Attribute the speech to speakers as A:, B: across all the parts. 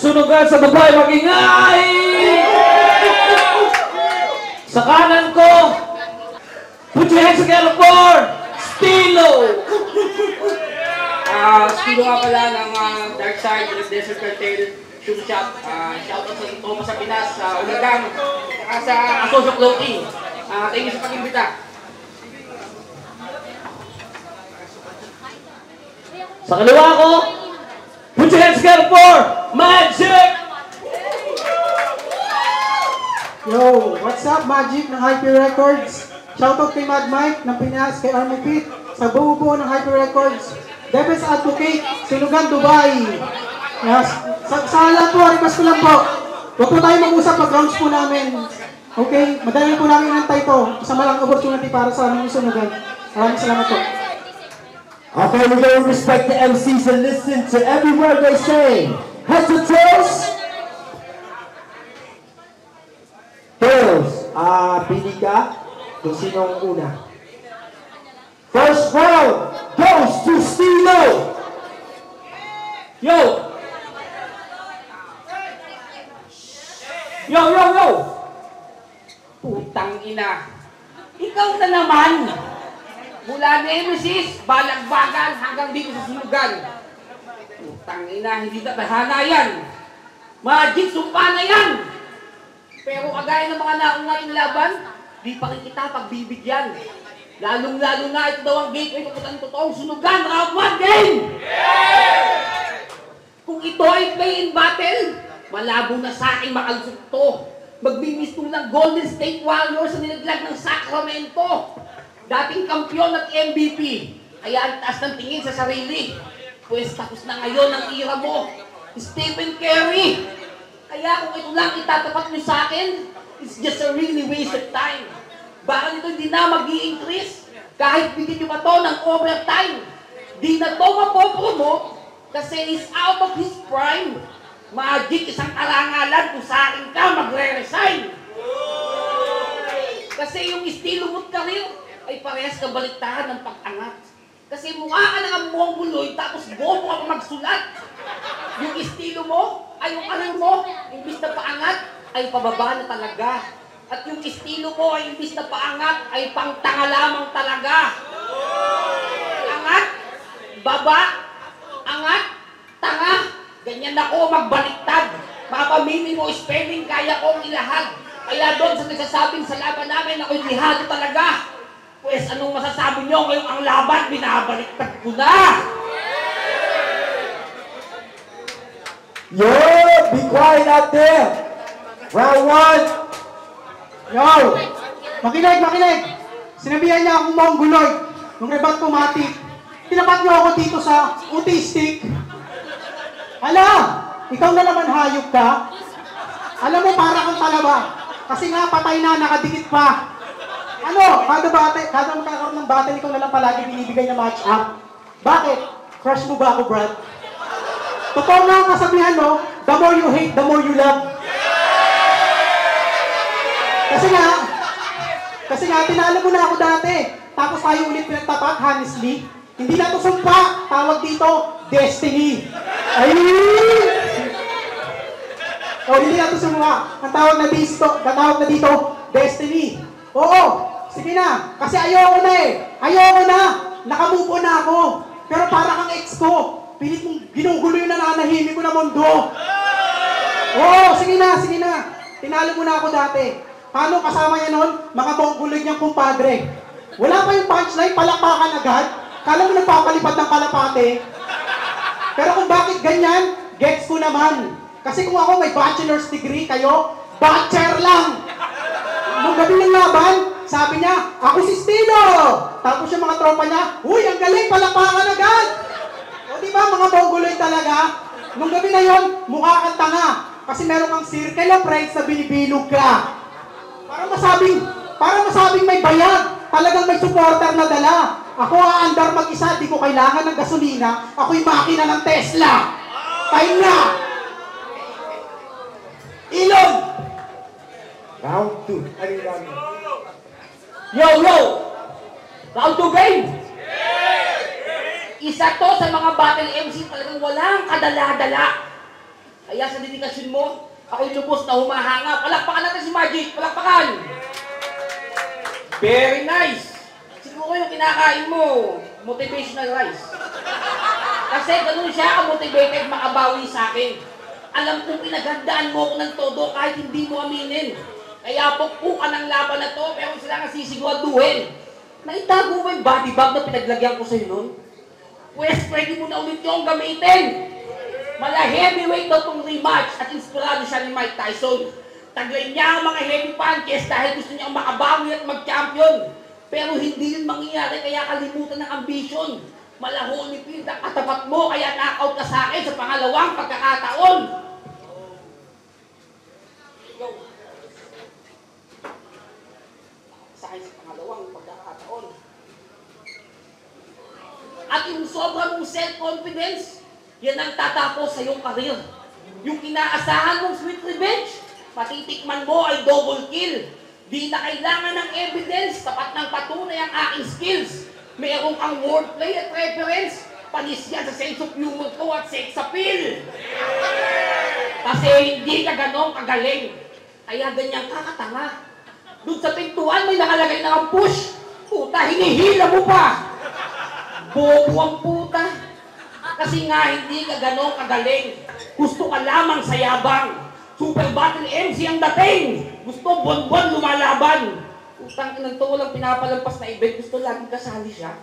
A: sunugan sa Dubai, mag-ingay! Sa kanan ko, put your hands together for Stilo!
B: Stilo nga pala ng Dark Side, Desert Cartel, Shoe Shop. Shoutout sa Toma sa Pinas, sa Ulagang, sa Asosyo Clothing. Thank you sa pag-imbita.
A: Sa kaliwa ko, put your hands together for Magic!
C: Yo, what's up Magic ng Hyper Records? Shoutout kay Mad Mike ng Pinas, kay Armo Pit, sa buo-buo ng Hyper Records, Devil's Advocate, Sinugan, Dubai. Yes. Sa lahat po, request ko lang po. Huwag po tayo mag-usap pag-rounds po namin. Okay? Madali po namin inantay to. Isa malang opportunity para sa aming Sinugan. Maraming salamat po.
D: Okay, we're going to respect the MCs and listen to every word they say. Heads to toes. Tails. Pili ka kung sinong una. First round goes to Stilo.
A: Yo! Yo, yo, yo!
B: Putang ina. Ikaw na naman. Mula Nemesis, Balagbagan, hanggang dito sa Sinugan. Putang ina, hindi na bahana yan. Magic, sumpa na yan. Pero kagaya ng mga naungaing laban, di pa rin kita pagbibigyan. Lalong-lalo na ito daw ang gateway papunta ng totoong Sunugan. Round 1 game! Kung ito ay play in battle, malabo na sa aking makalusot to. Magbibistong ng Golden State Warriors sa nilaglag ng Sacramento. Dating kampiyon at MVP. Kaya ang taas ng tingin sa sarili. Pues tapos na ngayon ang ira mo. Stephen Curry. Kaya kung ito lang itatapat nyo sa akin, it's just a really waste of time. Baka nito hindi na mag-i-increase. Kahit bigyan nyo pa to ng overtime. Di na to mapopromote kasi is out of his prime. Magic, isang karangalan kung sa akin ka magre-resign. Kasi yung estilo mo't career ay parehas kabaliktaran ng pag-angat. Kasi mukha ka lang ang mongoloid tapos bobo ka pa magsulat. Yung estilo mo ay yung career mo, imbis na paangat ay pababa na talaga. At yung estilo mo ay imbis na paangat ay pangtanga lamang talaga. Angat, baba, angat, tanga. Ganyan ako magbaliktad. Mapamili mo spelling, kaya kong ilahad. Kaya doon sa nagsasabing sa laban namin ako'y lihado talaga. Pues anong masasabi nyo ngayong ang laban, binabaliktad ko na.
D: Yo, be quiet out there. Round 1.
C: Yo! Makinig! Sinabihan niya akong mongoloid nung rebat automatic. Tinapat niyo ako dito sa autistic. Hala! Ikaw na naman hayop ka. Alam mo, para kang talaba. Kasi nga, patay na, nakadikit pa. Ano? Kada magkakaroon ng battle, ikaw na lang palagi binibigay na match-up. Bakit? Crush mo ba ako, Brad? Totoo nga ang kasabihan, no? The more you hate, the more you love. Kasi nga, tinalo mo na ako dati. Tapos tayo ulit pinagtapat, honestly. Hindi na ito sumpa. Tawag dito, destiny. Ay! O, hindi na ito sumpa. Ang tawag na dito, destiny. Oo, sige na. Kasi ayoko na eh. Ayoko na. Nakamove on na ako. Pero para kang ex ko. Pilit mong ginugulo yung nananahimik ko na mundo. Oo, sige na. Tinalo mo na ako dati. Paano kasama niya nun? Mga mongoloid niyang kumpadre. Wala pa yung punchline, palakpakan agad. Kala mo nagpapalipad ng kalapate. Pero kung bakit ganyan, gets ko naman. Kasi kung ako may bachelor's degree, kayo, bachelor lang. Nung gabi ng laban, sabi niya, ako si Stilo. Tapos yung mga tropa niya, uy, ang galing, palakpakan agad. O diba, mga mongoloid talaga? Nung gabi na yon, mukha kang tanga. Kasi meron kang circle of friends na binibilog ka. Para masabing may bayad. Talagang may supporter na dala. Ako aandar mag-isa, di ko kailangan ng gasolina. Ako'y makina ng Tesla. Pahinga! Ilog!
D: Round 2. Ano yung round?
B: Yo! Round 2 game! Isa to sa mga battle MC talagang walang kadala-dala. Kaya sa dedikasyon mo, ako'y lubos na humahanga. Palakpakan natin si Magic! Palakpakan! Very nice! Siguro yung kinakain mo, motivational rice. Kasi ganun siya ka-motivated makabawi sa akin. Alam kong pinaghandaan mo ko ng todo kahit hindi mo aminin. Kaya pukpukan ang laban na to, pero sila nga sisiguraduhin. Naitago mo yung body bag na pinaglagyan ko sa'yo nun? Pwes, pwede mo na ulit yung gamitin. Mala heavyweight daw itong rematch at inspirado siya ni Mike Tyson. Taglay niya ang mga heavy punches dahil gusto niya makabawi at mag-champion. Pero hindi yun mangyayari kaya kalimutan ng ambisyon. Mala Holyfield ang katapat mo kaya knockout ka sa akin sa pangalawang pagkakataon. Sa akin sa pangalawang pagkakataon. At yung sobrang mong self-confidence, yan ang tatapos sa iyong karir. Yung inaasahan mong sweet revenge, patitikman mo ay double kill. Di na kailangan ng evidence, tapat ng patunay ang aking skills. Meron kang wordplay at reference, panis yan sa sense of humor ko at sex appeal. Kasi hindi ka ganong kagaling, kaya ganyan kakatanga. Doon sa pintuan may nakalagay na ang push. Puta, hinihila mo pa. Bobo ang puta. Kasi nga hindi ka ganong kagaling. Gusto ka lamang sa yabang. Super Battle MC ang dating. Gusto buwan-buwan lumalaban. Utang inang to, walang pinapalampas na event. Gusto laging kasali siya.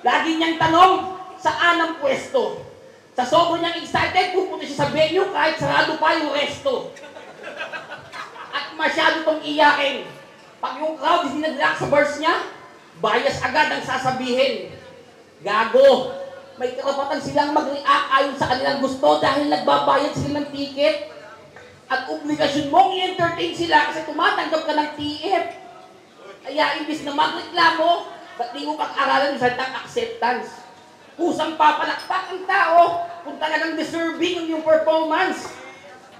B: Lagi niyang tanong, saan ang pwesto? Sa sobrang niyang excited, pupunta siya sa venue kahit sarado pa yung resto. At masyado tong iyakin. Pag yung crowd hindi nag-react sa verse niya, bias agad ang sasabihin. Gago, may karapatan silang mag-react ayon sa kanilang gusto dahil nagbabayad sila ng ticket. At obligasyon mong i-entertain sila kasi tumatanggap ka ng TF. Kaya imbis na magreklamo, ba't di mo pag-aralan yung salitang acceptance? Kusang papalakpak ang tao kung talagang deserving yung performance.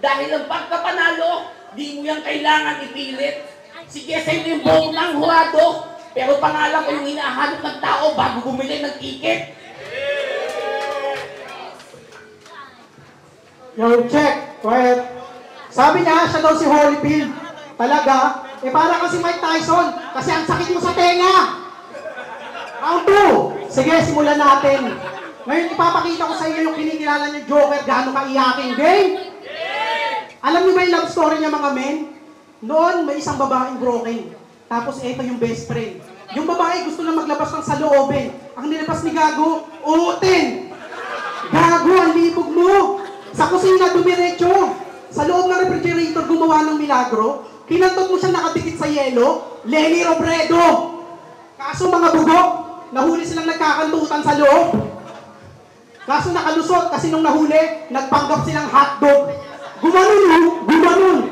B: Dahil ang pagkapanalo, di mo yan kailangan ipilit. Sige, sa'yo yung buong ng hurado, pero pangalan ko yung hinahanap ng tao bago bumili ng ticket.
C: Yo, check. Quiet. Sabi niya, siya daw si Holyfield. Talaga, para kasi Mike Tyson. Kasi ang sakit mo sa tenga. Round 2. Sige, simulan natin. Ngayon, ipapakita ko sa inyo yung kinikilala niyo Joker, gaano ka-iyakin. Game? Alam niyo ba yung love story niya, mga men? Noon, may isang babaeng broken. Tapos, eto yung best friend. Yung babae gusto na maglabas ng saloobin. Ang nilabas ni Gago, uutin. Gago, ang libog mo. Sa kusina, dumiretso. Sa loob ng refrigerator, gumawa ng milagro. Kinantot mo siya nakadikit sa yelo. Lenny Robredo. Kaso mga bugok, nahuli silang nagkakantutan sa loob. Kaso nakalusot kasi nung nahuli, nagpanggap silang hotdog. Gumanon.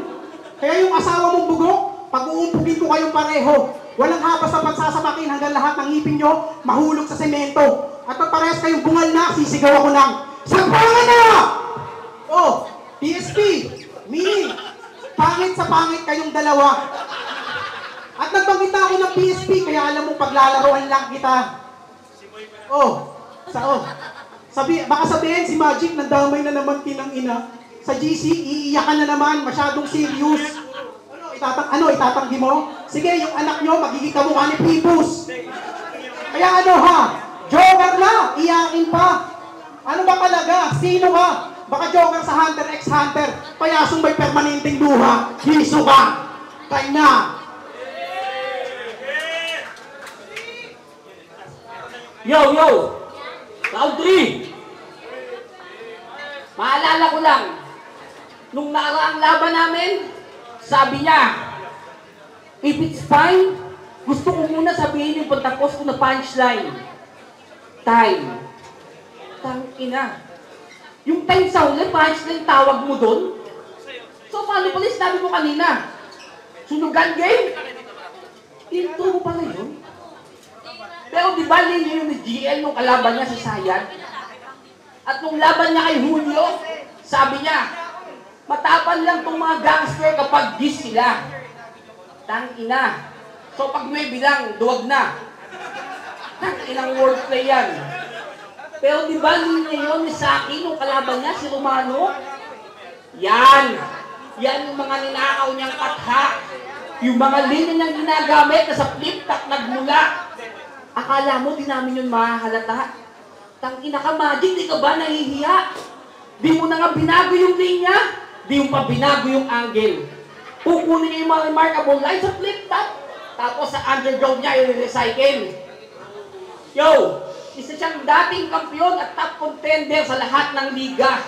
C: Kaya yung asawa mong bugok, pag-uumpugin ko kayong pareho. Walang hapas na pagsasamakin hanggang lahat ng ngipin nyo mahulog sa semento. At pag parehas kayong bungal na, sisigaw ako ng, "Sagpangan na!" Oh, PSP, meaning, pangit sa pangit kayong dalawa. At nagbanggit ako ng PSP, kaya alam mo paglalaroan lang kita. Baka sabihin si Magic, nandamay na naman kinang ina. Sa GC, iiyakan na naman, masyadong serious. Itatanggi mo? Sige, yung anak nyo, magiging kamukha ni Pipus. Kaya Joker na, iyakin pa. Ano ba talaga? Sino ka? Baka Joker sa Hunter x Hunter, payasong may permanenteng luha, hiso ka. Kaya na.
B: Yo! Round 3! Maalala ko lang, nung naaraang laban namin, sabi niya, if it's fine, gusto ko muna sabihin yung pagtapos ko na punchline. Time. Tangina. Yung time sa huli, punchline tawag mo doon? So paano pala sinabi mo kanina? Sunugan game? Intro mo pala yun? Pero di ba linya yung ni GL nung kalaban niya si Sayad? At nung laban niya kay Julio, sabi niya, matapang lang tong mga gangster kapag gis sila. Tangina. So pag may bilang, duwag na. Tanginang wordplay yan. Pero di ba linya yun ni Saki nung kalaban niya, si Romano? Yan! Yan yung mga ninakaw niyang katha. Yung mga linya niyang ginagamit na sa flip-top nagmula. Akala mo di namin yun mahahalata? Tangina ka, Magic, di ka ba nahihiya? Di mo na nga binago yung linya, di mo pa binago yung angle. Kukunin niya yung mga remarkable line sa flip-top, tapos sa underground niya i-recycle. Yo! Isa siyang dating kampiyon at top contender sa lahat ng liga.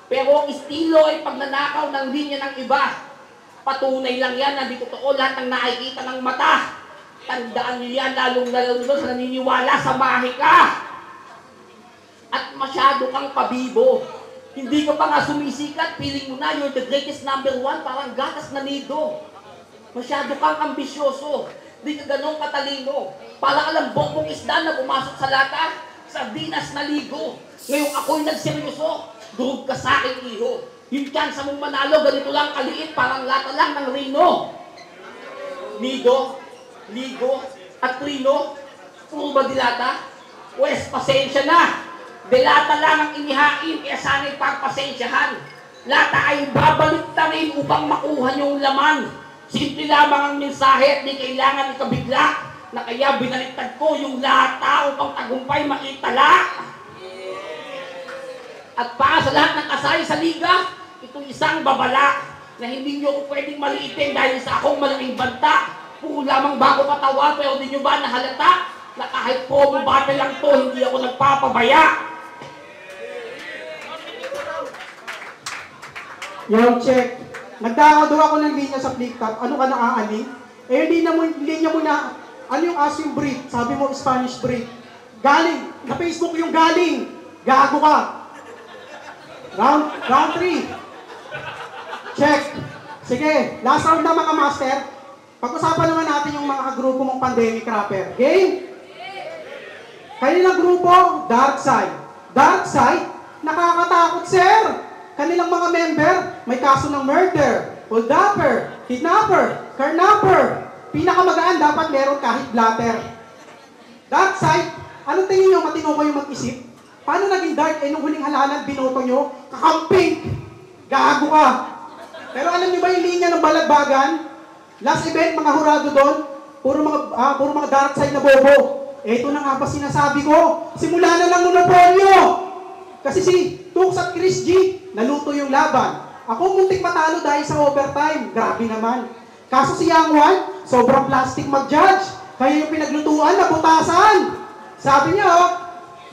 B: Pero ang estilo ay pagnanakaw ng linya ng iba. Patunay lang yan na di totoo lahat ng nakikita ng mata. Tandaan niyo yan, lalong-lalo sa naniniwala sa mahika. At masyado kang pabibo. Hindi ka pa nga sumisikat, feeling mo na you're the greatest #1, parang gatas na nido. Masyado kang ambisyoso. Di ka ganong katalino. Para ka lang bongbong isda na pumasok sa lata, sardinas na ligo. Ngayong ako'y nagseryoso, durog ka sa akin, iho. Yung chance mong manalo, ganito lang kaliit, parang lata lang ng rino. Nido, ligo, at rino, puro ba dilata? Wes, pasensya na. Dilata lang ang inihain, kaya sana'y pagpasensyahan. Lata ay babalik ta rin upang makuha niyong laman. Simple lamang ang mensahe at di kailangan ikabigla na kaya binaliktad ko yung lata upang tagumpay makitala. At para sa lahat ng kasay sa liga, itong isang babala na hindi nyo ko pwedeng maliitin dahil sa akong malaking banta. Puro lamang bago patawa, pero di nyo ba nahalata na kahit promo battle lang to, hindi ako nagpapabaya.
C: Yo, check. Nagdakadaw ako ng linya sa flip-top. Ano ka naaaling? Eh, linya mo na, ano yung Asian breed? Sabi mo, Spanish breed. Galing. Na Facebook yung galing. Gago ka. Round 3. Check. Sige, last round na mga master. Pag-usapan naman natin yung mga grupo mong pandemic rapper. Game? Kanilang grupo, Dark Side. Dark Side? Nakakatakot, sir. Kanilang mga member, may kaso ng murder, hold-upper, kidnapper, carnapper. Pinakamagaan, dapat meron kahit blatter. Dark Side, anong tingin nyo matino ko yung mag-isip? Paano naging dark? Eh, nung huling halalan, binoto nyo, kakamping. Gago ka. Pero alam niyo ba yung linya ng balagbagan? Last event, mga hurado doon, puro mga Dark Side na bobo. Eto na nga ba sinasabi ko? Simula na lang monopolyo. Kasi si Tux at Chris G, naluto yung laban. Ako muntik matalo dahil sa overtime. Grabe naman. Kaso si Young One, sobrang plastic mag-judge. Kaya yung pinaglutuan, nabutasan. Sabi niya, oh,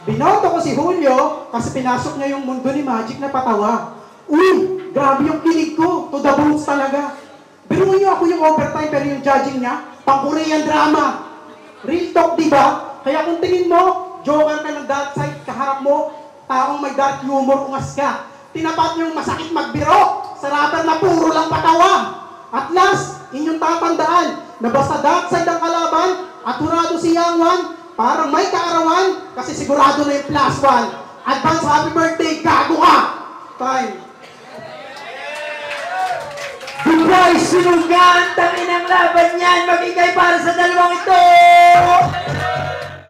C: binoto ko si Julio kasi pinasok niya yung mundo ni Magic na patawa. Uy, grabe yung kilig ko. To the bones talaga. Biruin niyo ako yung overtime pero yung judging niya, pang-Korean drama. Real talk, di ba? Kaya kung tingin mo, joker ka ng Dark Side, kaharap mo, taong may dark humor, ungas ka. Tinapat niyong masakit magbiro sa rapper na puro lang patawa. At last, inyong tatandaan na basta Dark Side ang kalaban at hurado si Young One, parang may kaarawan kasi sigurado na yung +1. Advance happy birthday, gago ka! Time.
D: Dubai, sinugan, tangin ang laban niyan, magigay para sa dalawang ito!